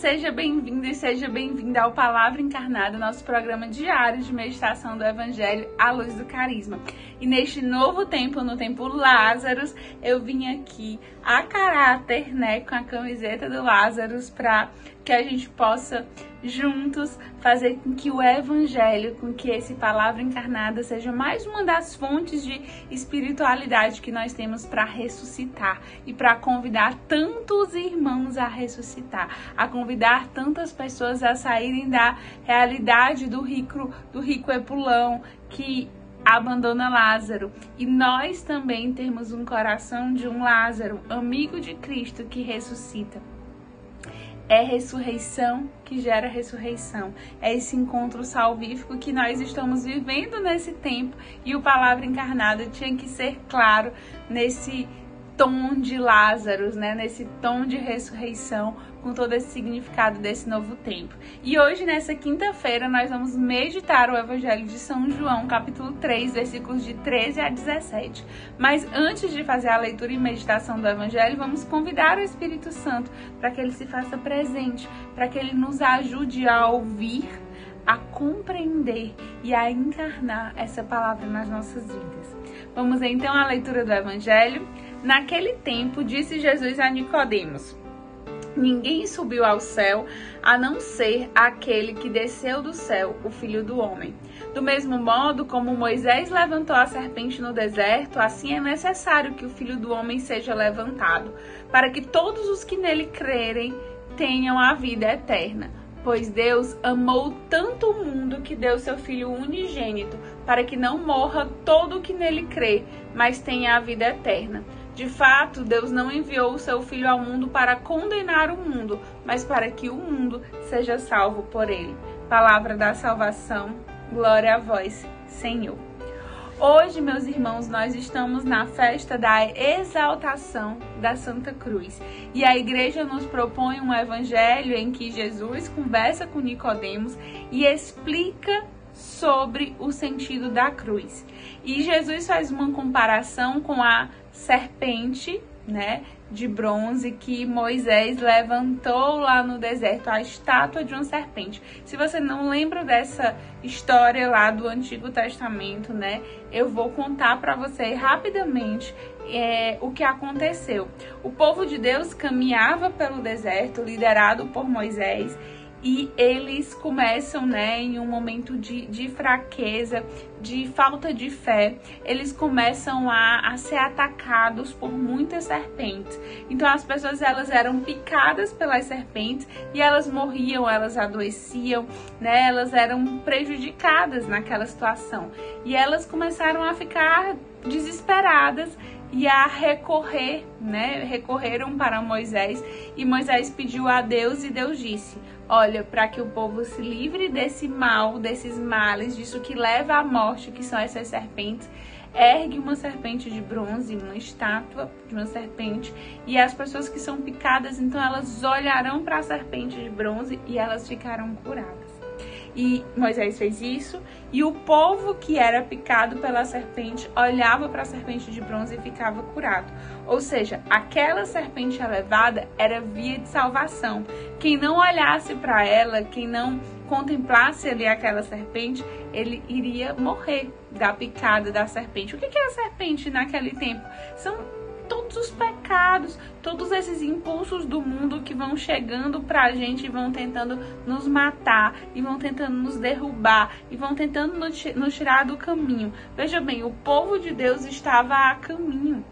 seja bem-vindo e seja bem-vinda ao Palavra Encarnada, nosso programa diário de meditação do Evangelho à luz do carisma. E neste novo tempo, no tempo Lázaros, eu vim aqui a caráter, né, com a camiseta do Lázaros, para que a gente possa juntos fazer com que o Evangelho, com que esse Palavra Encarnada seja mais uma das fontes de espiritualidade que nós temos para ressuscitar e para convidar tantos irmãos a ressuscitar, a convidar tantas pessoas a saírem da realidade do rico epulão que abandona Lázaro. E nós também temos um coração de um Lázaro, amigo de Cristo, que ressuscita. É ressurreição que gera ressurreição. É esse encontro salvífico que nós estamos vivendo nesse tempo. E o Palavra Encarnada tinha que ser claro nesse tom de Lázaros, né? Nesse tom de ressurreição, com todo esse significado desse novo tempo. E hoje, nessa quinta-feira, nós vamos meditar o Evangelho de São João, capítulo 3, versículos de 13 a 17. Mas antes de fazer a leitura e meditação do Evangelho, vamos convidar o Espírito Santo para que ele se faça presente, para que ele nos ajude a ouvir, a compreender e a encarnar essa palavra nas nossas vidas. Vamos então à leitura do Evangelho. Naquele tempo, disse Jesus a Nicodemos: ninguém subiu ao céu a não ser aquele que desceu do céu, o Filho do Homem. Do mesmo modo como Moisés levantou a serpente no deserto, assim é necessário que o Filho do Homem seja levantado, para que todos os que nele crerem tenham a vida eterna. Pois Deus amou tanto o mundo que deu seu Filho unigênito, para que não morra todo o que nele crê, mas tenha a vida eterna. De fato, Deus não enviou o seu Filho ao mundo para condenar o mundo, mas para que o mundo seja salvo por ele. Palavra da salvação, glória a vós, Senhor. Hoje, meus irmãos, nós estamos na festa da exaltação da Santa Cruz. E a igreja nos propõe um evangelho em que Jesus conversa com Nicodemos e explica sobre o sentido da cruz. E Jesus faz uma comparação com a serpente, né, de bronze que Moisés levantou lá no deserto, a estátua de uma serpente. Se você não lembra dessa história lá do Antigo Testamento, né, eu vou contar para você rapidamente o que aconteceu. O povo de Deus caminhava pelo deserto, liderado por Moisés, e eles começam, né, em um momento de fraqueza, de falta de fé, eles começam a ser atacados por muitas serpentes. Então as pessoas, elas eram picadas pelas serpentes e elas morriam, elas adoeciam, né, elas eram prejudicadas naquela situação. E elas começaram a ficar desesperadas e a recorrer, né, recorreram para Moisés, e Moisés pediu a Deus e Deus disse: olha, para que o povo se livre desse mal, desses males, disso que leva à morte, que são essas serpentes, ergue uma serpente de bronze, uma estátua de uma serpente, e as pessoas que são picadas, então elas olharão para a serpente de bronze e elas ficarão curadas. E Moisés fez isso, e o povo que era picado pela serpente olhava para a serpente de bronze e ficava curado. Ou seja, aquela serpente elevada era via de salvação. Quem não olhasse para ela, quem não contemplasse ali aquela serpente, ele iria morrer da picada da serpente. O que era a serpente naquele tempo? São todos os pecados, todos esses impulsos do mundo que vão chegando pra gente e vão tentando nos matar, e vão tentando nos derrubar, e vão tentando nos tirar do caminho. Veja bem, o povo de Deus estava a caminho.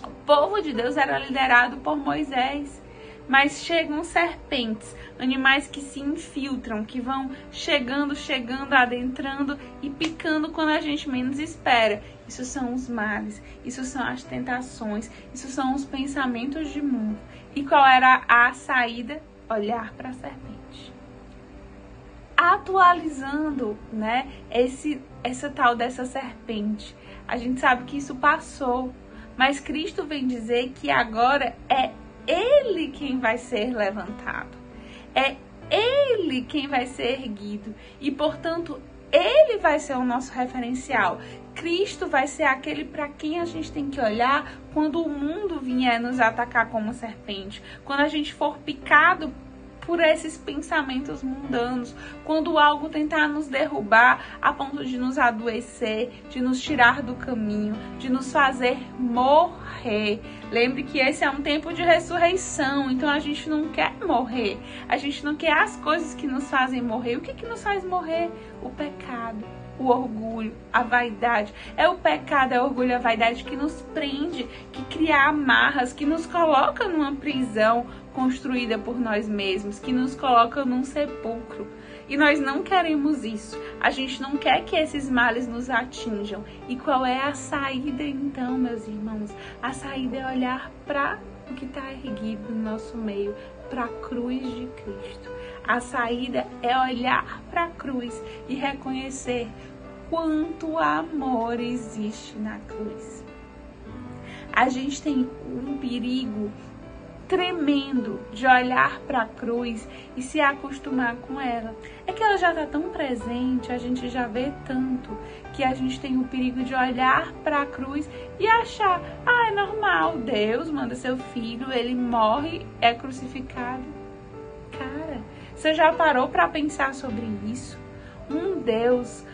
O povo de Deus era liderado por Moisés. Mas chegam serpentes, animais que se infiltram, que vão chegando, adentrando e picando quando a gente menos espera. Isso são os males, isso são as tentações, isso são os pensamentos de mundo. E qual era a saída? Olhar para a serpente. Atualizando, né, essa tal dessa serpente. A gente sabe que isso passou, mas Cristo vem dizer que agora é Ele quem vai ser levantado. É Ele quem vai ser erguido. E, portanto, Ele vai ser o nosso referencial. Cristo vai ser aquele para quem a gente tem que olhar quando o mundo vier nos atacar como serpente. Quando a gente for picado por esses pensamentos mundanos, quando algo tentar nos derrubar a ponto de nos adoecer, de nos tirar do caminho, de nos fazer morrer. Lembre que esse é um tempo de ressurreição, então a gente não quer morrer, a gente não quer as coisas que nos fazem morrer. O que nos faz morrer? O pecado, o orgulho, a vaidade. É o pecado, é o orgulho, a vaidade que nos prende, que cria amarras, que nos coloca numa prisão construída por nós mesmos, que nos coloca num sepulcro. E nós não queremos isso. A gente não quer que esses males nos atinjam. E qual é a saída então, meus irmãos? A saída é olhar para o que está erguido no nosso meio, para a cruz de Cristo. A saída é olhar para a cruz e reconhecer quanto amor existe na cruz. A gente tem um perigo tremendo de olhar para a cruz e se acostumar com ela. É que ela já está tão presente, a gente já vê tanto, que a gente tem o perigo de olhar para a cruz e achar, é normal, Deus manda seu filho, ele morre, é crucificado. Cara, você já parou para pensar sobre isso? Um Deus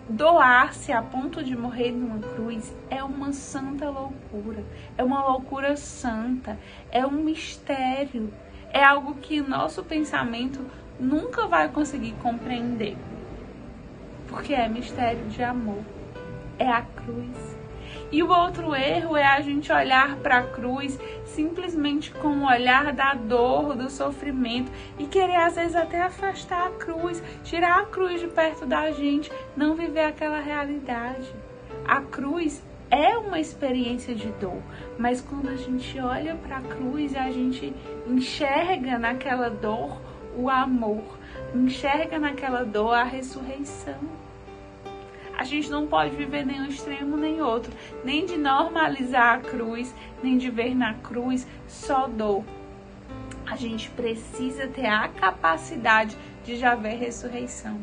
doar-se a ponto de morrer numa cruz é uma santa loucura, é uma loucura santa, é um mistério, é algo que o nosso pensamento nunca vai conseguir compreender, porque é mistério de amor, é a cruz. E o outro erro é a gente olhar para a cruz simplesmente com o olhar da dor, do sofrimento e querer às vezes até afastar a cruz, tirar a cruz de perto da gente, não viver aquela realidade. A cruz é uma experiência de dor, mas quando a gente olha para a cruz, a gente enxerga naquela dor o amor, enxerga naquela dor a ressurreição. A gente não pode viver nem um extremo nem outro, nem de normalizar a cruz, nem de ver na cruz só dor. A gente precisa ter a capacidade de já ver ressurreição.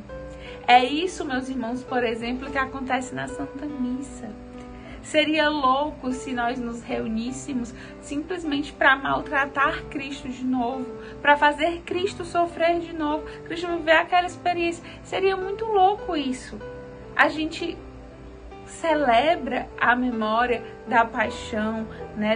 É isso, meus irmãos, por exemplo, que acontece na Santa Missa. Seria louco se nós nos reuníssemos simplesmente para maltratar Cristo de novo, para fazer Cristo sofrer de novo, Cristo viver aquela experiência. Seria muito louco isso. A gente celebra a memória da paixão,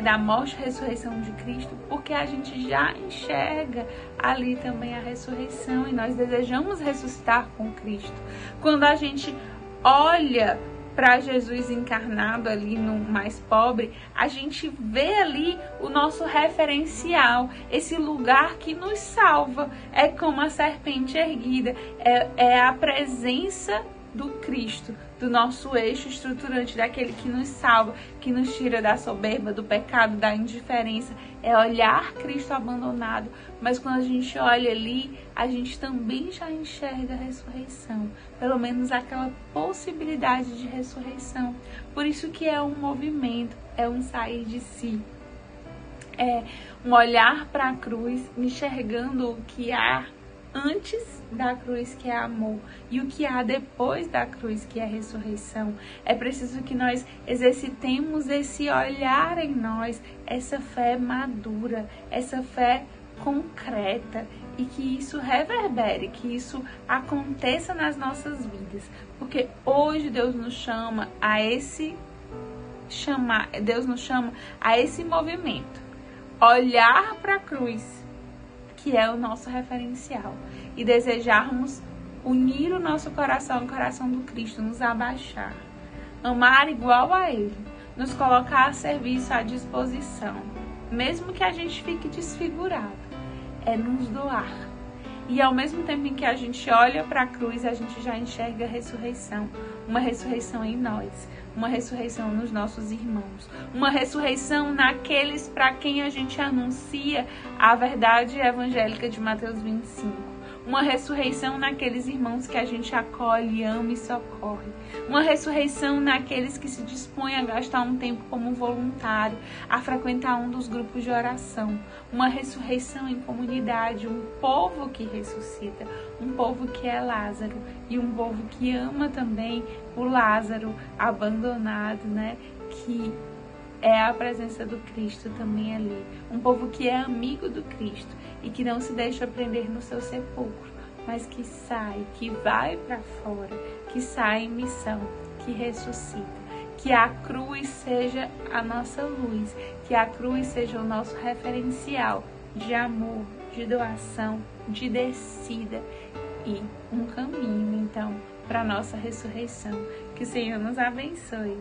da morte e ressurreição de Cristo, porque a gente já enxerga ali também a ressurreição e nós desejamos ressuscitar com Cristo. Quando a gente olha para Jesus encarnado ali no mais pobre, a gente vê ali o nosso referencial, esse lugar que nos salva. É como a serpente erguida, é a presença do Cristo, do nosso eixo estruturante, daquele que nos salva, que nos tira da soberba, do pecado, da indiferença. É olhar Cristo abandonado, mas quando a gente olha ali, a gente também já enxerga a ressurreição, pelo menos aquela possibilidade de ressurreição. Por isso que é um movimento, é um sair de si, é um olhar para a cruz, enxergando o que há antes da cruz, que é amor, e o que há depois da cruz, que é ressurreição. É preciso que nós exercitemos esse olhar em nós, essa fé madura, essa fé concreta, e que isso reverbere, que isso aconteça nas nossas vidas, porque hoje Deus nos chama a esse movimento, olhar para a cruz, que é o nosso referencial, e desejarmos unir o nosso coração ao coração do Cristo, nos abaixar, amar igual a Ele, nos colocar a serviço, à disposição, mesmo que a gente fique desfigurado, é nos doar. E ao mesmo tempo em que a gente olha para a cruz, a gente já enxerga a ressurreição, uma ressurreição em nós, uma ressurreição nos nossos irmãos, uma ressurreição naqueles para quem a gente anuncia a verdade evangélica de Mateus 25. Uma ressurreição naqueles irmãos que a gente acolhe, ama e socorre. Uma ressurreição naqueles que se dispõem a gastar um tempo como voluntário, a frequentar um dos grupos de oração. Uma ressurreição em comunidade, um povo que ressuscita, um povo que é Lázaro e um povo que ama também o Lázaro abandonado, que é a presença do Cristo também ali. Um povo que é amigo do Cristo e que não se deixa prender no seu sepulcro, mas que sai, que vai para fora, que sai em missão, que ressuscita. Que a cruz seja a nossa luz, que a cruz seja o nosso referencial de amor, de doação, de descida e um caminho, então, para a nossa ressurreição. Que o Senhor nos abençoe.